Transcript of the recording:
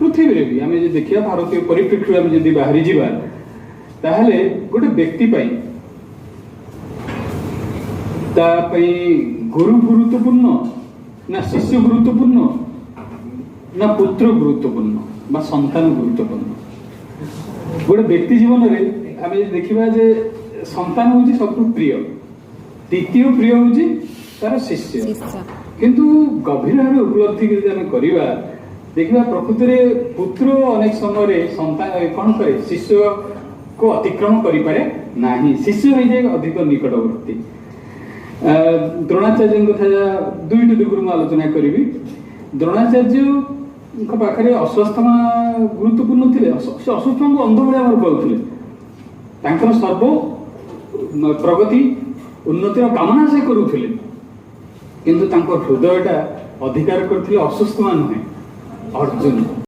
पृथ्वी रे भी आमे जे देखिया भारतीय परिप्रेक्षी आमे जदी बाहरी जीवा ताहले गोटे व्यक्ति पाई ता पई गुरु गुरुत्वपूर्ण ना शिष्य गुरुत्वपूर्ण ना पुत्र गुरुत्वपूर्ण बा संतान गुरुत्वपूर्ण गोटे व्यक्ति जीवन रे आमे देखिबा जे संतान होची सबटु प्रिय द्वितीय प्रिय होची तार शिष्य किंतु गभीर भाव उपलब्धि करवा देखा प्रकृति में पुत्र अनेक समय संतान कौन करे शिष्य को अतिक्रम करे ना शिष्य हो जाए अधिक निकटवर्ती द्रोणाचार्य कथा दुईट दिगुरु मैं आलोचना करी द्रोणाचार्य पाखे अस्वस्थमा गुरुत्वपूर्ण थे अस्वस्थ को अंध भाया भर पाते सर्व प्रगति उन्नतिर कामना से करुले किंतु हृदयटा अधिकार करथिले अस्वस्थ नुहे अर्जुन।